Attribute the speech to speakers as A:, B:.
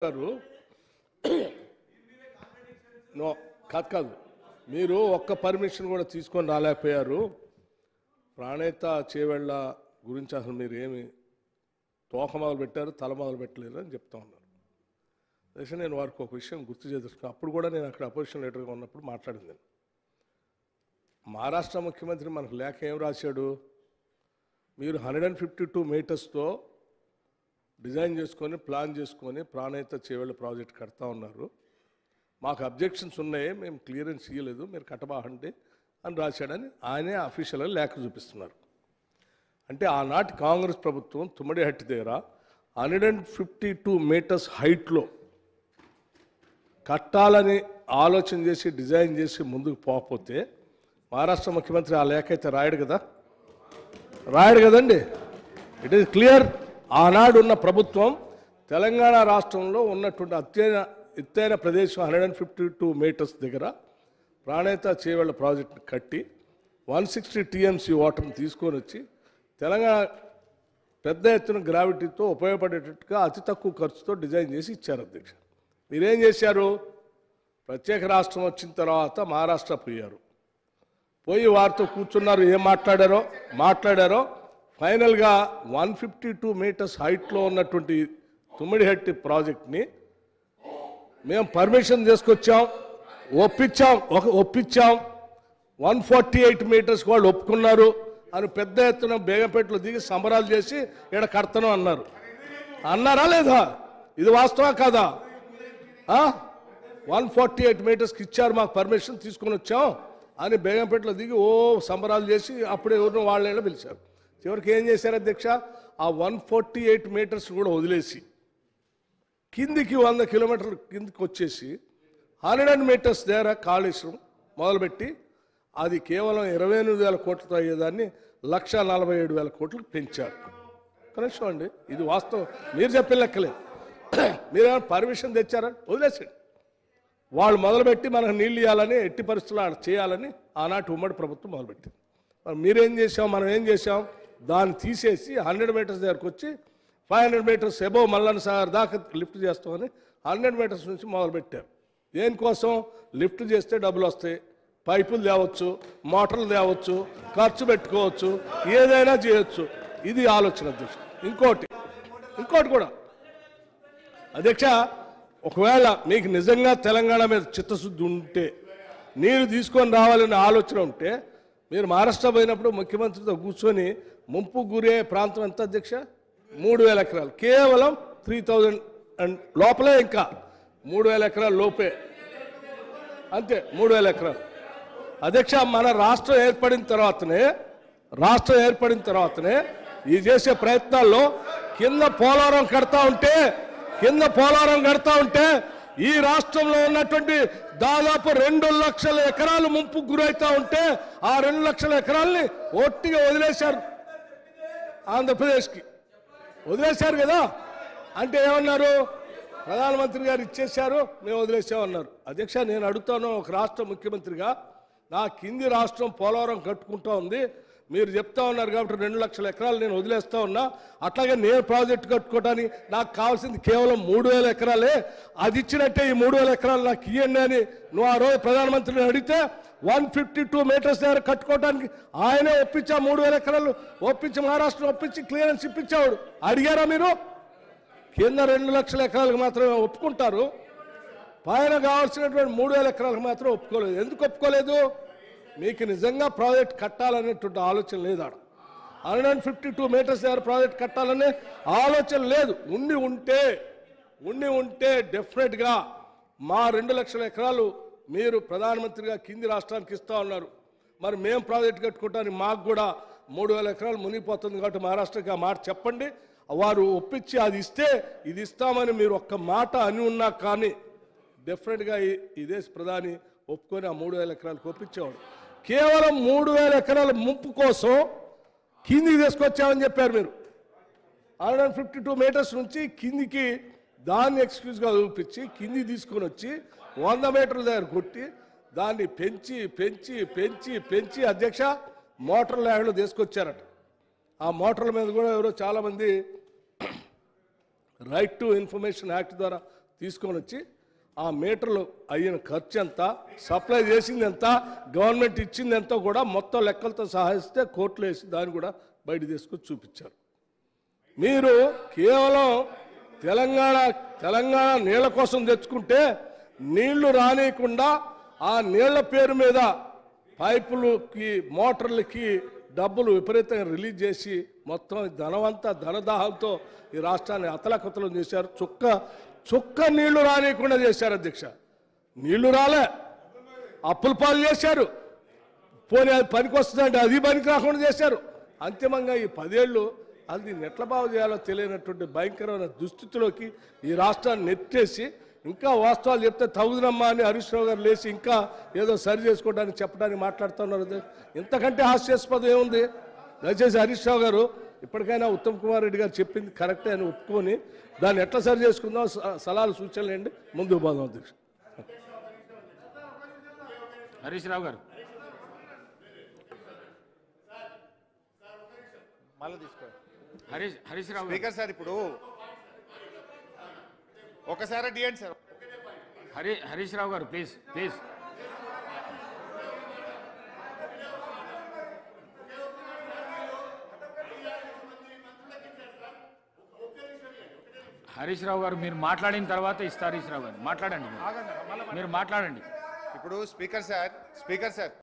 A: గారు నో కాదు మీరు ఒక్క పర్మిషన్ కూడా తీసుకొని రాలేకపోయారు. ప్రాణేత చేవెళ్ళ గురించి అసలు మీరు ఏమి తోక మొదలు పెట్టారు, తల మొదలు పెట్టలేరు అని చెప్తా ఉన్నారు. అయితే నేను వారికి ఒక విషయం గుర్తు చేస్తున్నాను. అప్పుడు కూడా నేను అక్కడ అపోజిషన్ లీడర్గా ఉన్నప్పుడు మాట్లాడింది. మహారాష్ట్ర ముఖ్యమంత్రి మనకు లేఖ ఏం రాశాడు? మీరు 152 మీటర్స్తో డిజైన్ చేసుకొని ప్లాన్ చేసుకొని ప్రాణేత చేవెళ్ళ ప్రాజెక్ట్ కడతా ఉన్నారు. మాకు అబ్జెక్షన్స్ ఉన్నాయి, మేము క్లియరెన్స్ ఇవ్వలేదు, మీరు కట్టబాహండి అని రాశాడని ఆయనే అఫీషియల్గా లేఖ చూపిస్తున్నారు. అంటే ఆనాటి కాంగ్రెస్ ప్రభుత్వం తుమ్మడిహట్టి దగ్గర 152 మీటర్స్ హైట్లో కట్టాలని ఆలోచన చేసి డిజైన్ చేసి ముందుకు పోకపోతే మహారాష్ట్ర ముఖ్యమంత్రి ఆ లేఖ అయితే రాయడు కదండి. It is clear. ఆనాడు ఉన్న ప్రభుత్వం తెలంగాణ రాష్ట్రంలో ఉన్నటువంటి ఎత్తైన ప్రదేశం 152 మీటర్స్ దగ్గర ప్రాణేత చేవెళ్ళ ప్రాజెక్టును కట్టి 160 TMC వాటర్ని తీసుకొని వచ్చి తెలంగాణ పెద్ద ఎత్తున గ్రావిటీతో ఉపయోగపడేటట్టుగా అతి తక్కువ ఖర్చుతో డిజైన్ చేసి ఇచ్చారు. అధ్యక్ష, మీరేం చేశారు? ప్రత్యేక రాష్ట్రం వచ్చిన తర్వాత మహారాష్ట్ర పోయి వారితో కూర్చున్నారు. ఏం మాట్లాడారో ఫైనల్గా 152 మీటర్స్ హైట్లో ఉన్నటువంటి తుమ్మిడిహట్టి ప్రాజెక్ట్ని మేము పర్మిషన్ తీసుకొచ్చాం, ఒప్పించాం 148 మీటర్స్ వాళ్ళు ఒప్పుకున్నారు అని పెద్ద ఎత్తున బేగంపేటలో దిగి సంబరాలు చేసి ఇక్కడ కడతాను అన్నారా లేదా? ఇది వాస్తవా కాదా? 148 మీటర్స్కి ఇచ్చారు, మాకు పర్మిషన్ తీసుకొని వచ్చాం అని బేగంపేటలో దిగి సంబరాలు చేసి అప్పుడే ఎవరినో వాళ్ళైనా పిలిచారు. చివరికి ఏం చేశారు అధ్యక్ష? ఆ 148 మీటర్స్ కూడా వదిలేసి కిందికి 100 కిలోమీటర్ల కిందికి వచ్చేసి 100 మీటర్స్ దగ్గర కాళేశ్వరం మొదలుపెట్టి అది కేవలం 28,000 కోట్లతో అయ్యేదాన్ని 1,47,000 కోట్లకు పెంచారు. కనెక్షన్ అండి, ఇది వాస్తవం. మీరు చెప్పిన లెక్కలే. మీరేమైనా పర్మిషన్ తెచ్చారని వదిలేసండి. వాళ్ళు మొదలుపెట్టి మనకు నీళ్ళు ఇవ్వాలని, ఎట్టి పరిస్థితులు చేయాలని ఆనాటి ఉమ్మడి ప్రభుత్వం మొదలుపెట్టింది. మీరేం చేసాం, మనం ఏం చేసాం? దాన్ని తీసేసి 100 మీటర్స్ దగ్గరకు వచ్చి 500 మీటర్స్ అబోవ్ మల్లన్న సాగర్ దాకా లిఫ్ట్ చేస్తామని 100 మీటర్స్ నుంచి మొదలుపెట్టారు. దేనికోసం? లిఫ్ట్ చేస్తే డబ్బులు వస్తాయి, పైపులు తేవచ్చు, మోటార్లు తేవచ్చు, ఖర్చు పెట్టుకోవచ్చు, ఏదైనా చేయొచ్చు. ఇది ఆలోచన అధ్యక్ష. ఇంకోటి కూడా అధ్యక్ష, ఒకవేళ మీకు నిజంగా తెలంగాణ మీద చిత్తశుద్ధి ఉంటే, నీరు తీసుకొని రావాలనే ఆలోచన ఉంటే, మీరు మహారాష్ట్ర పోయినప్పుడు ముఖ్యమంత్రితో కూర్చొని ముంపు గురే ప్రాంతం ఎంత అధ్యక్ష? 3,000 ఎకరాలు, కేవలం 3,000 లోపలే, ఇంకా 3,000 ఎకరాల లోపే, అంతే 3,000 ఎకరాలు. అధ్యక్ష, మన రాష్ట్రం ఏర్పడిన తర్వాతనే ఈ చేసే ప్రయత్నాల్లో కింద పోలవరం కడతా ఉంటే ఈ రాష్ట్రంలో ఉన్నటువంటి దాదాపు 2 లక్షల ఎకరాలు ముంపుకు గురైతా ఉంటే ఆ 2 లక్షల ఎకరాలని ఒట్టిగా వదిలేశారు, ఆంధ్రప్రదేశ్కి వదిలేశారు కదా. అంటే ఏమన్నారు? ప్రధానమంత్రి గారు ఇచ్చేశారు, మేము వదిలేసామన్నారు. అధ్యక్ష, నేను అడుగుతాను ఒక రాష్ట్ర ముఖ్యమంత్రిగా, నా కింది రాష్ట్రం పోలవరం కట్టుకుంటా ఉంది, మీరు చెప్తా ఉన్నారు కాబట్టి 2 లక్షల ఎకరాలు నేను వదిలేస్తా ఉన్నా, అట్లాగే నేను ప్రాజెక్టు కట్టుకోవడానికి నాకు కావాల్సింది కేవలం 3,000 ఎకరాలే, అది ఇచ్చినట్టే ఈ 3,000 ఎకరాలు నాకు ఇవ్వండి అని నువ్వు ఆ రోజు ప్రధానమంత్రిని అడిగితే 152 మీటర్స్ దగ్గర కట్టుకోవడానికి ఆయనే 3,000 ఎకరాలు మహారాష్ట్ర ఒప్పించి క్లియరెన్స్ ఇప్పించాడు. అడిగారా మీరు? కింద 2 లక్షల ఎకరాలకు మాత్రమే ఒప్పుకుంటారు, పైన కావాల్సినటువంటి 3,000 ఎకరాలకు మాత్రం ఒప్పుకోలేదు. ఎందుకు ఒప్పుకోలేదు? మీకు నిజంగా ప్రాజెక్ట్ కట్టాలనేటువంటి ఆలోచన లేదు. 152 మీటర్స్ దగ్గర ప్రాజెక్ట్ కట్టాలనే ఆలోచన లేదు. ఉండి ఉంటే డెఫినెట్గా మా 2 లక్షల ఎకరాలు మీరు ప్రధానమంత్రిగా కింది రాష్ట్రానికి ఇస్తా ఉన్నారు, మరి మేము ప్రాజెక్ట్ కట్టుకోవడానికి మాకు కూడా 3,000 ఎకరాలు మునిగిపోతుంది కాబట్టి మహారాష్ట్రకి ఆ మాట చెప్పండి. వారు ఒప్పించి అది ఇస్తే ఇది ఇస్తామని మీరు ఒక్క మాట అని ఉన్నా కానీ డెఫినెట్గా ఈ దేశ ప్రధాని ఒప్పుకొని ఆ 3,000 ఎకరాలకు ఒప్పించేవాడు. కేవలం 3,000 ఎకరాల ముంపు కోసం కిందికి తీసుకొచ్చామని చెప్పారు మీరు. 152 మీటర్స్ నుంచి కిందికి దాన్ని ఎక్స్క్యూజ్గా చూపించి కింది తీసుకొని వచ్చి 100 మీటర్ల దగ్గర కొట్టి దాన్ని పెంచి అధ్యక్ష మోటార్ ల్యాండ్లో తీసుకొచ్చారట. ఆ మోటార్ల మీద కూడా ఎవరో చాలామంది రైట్ టు ఇన్ఫర్మేషన్ యాక్ట్ ద్వారా తీసుకొని వచ్చి ఆ మీటర్లు అయిన ఖర్చు ఎంత, సప్లై చేసింది ఎంత, గవర్నమెంట్ ఇచ్చింది ఎంతో కూడా మొత్తం లెక్కలతో సహాయిస్తే కోర్టులో వేసి దాన్ని కూడా బయట తీసుకొచ్చి చూపించారు. మీరు కేవలం తెలంగాణ నీళ్ల కోసం తెచ్చుకుంటే నీళ్లు రానియకుండా ఆ నీళ్ల పేరు మీద పైపులకి మోటార్లకి డబ్బులు విపరీతంగా రిలీజ్ చేసి మొత్తం ధనదాహంతో ఈ రాష్ట్రాన్ని అతలకుతలం చేశారు. చుక్క నీళ్లు రానియకుండా చేశారు అధ్యక్ష. నీళ్లు రాలే, అప్పుల పాలు చేశారు. పోనీ అది పనికి వస్తుందంటే అది పనికి రాకుండా చేశారు. అంతిమంగా ఈ 10 ఏళ్ళు అది ఎట్లా బాగు చేయాలో తెలియనటువంటి భయంకరమైన దుస్థితిలోకి ఈ రాష్ట్రాన్ని నెట్టేసి ఇంకా వాస్తవాలు చెప్తే తగుదనమ్మా అని హరీష్ రావు గారు లేచి ఇంకా ఏదో సరి చేసుకోవడానికి చెప్పడానికి మాట్లాడుతున్నారు. ఇంతకంటే హాస్యాస్పదం ఏముంది? దయచేసి హరీష్ రావు గారు ఇప్పటికైనా ఉత్తమ్ కుమార్ రెడ్డి గారు చెప్పింది కరెక్టే అని ఒప్పుకొని దాన్ని ఎట్లా సరి చేసుకుందాం సలహాలు సూచనలు ఏంటి ముందుకు పోదాం అధ్యక్ష.
B: హరీష్ రావు గారు
C: మళ్ళీ తీసుకోండి.
B: హరీష్ రావు
C: స్పీకర్ సార్ ఇప్పుడు ఒకసారి డియండి సార్.
B: హరీష్ రావు గారు ప్లీజ్ ప్లీజ్. హరీష్ రావు గారు మీరు మాట్లాడిన తర్వాత ఇస్తారు. హరీష్ రావు గారు మాట్లాడండి, మీరు మాట్లాడండి.
C: ఇప్పుడు స్పీకర్ సార్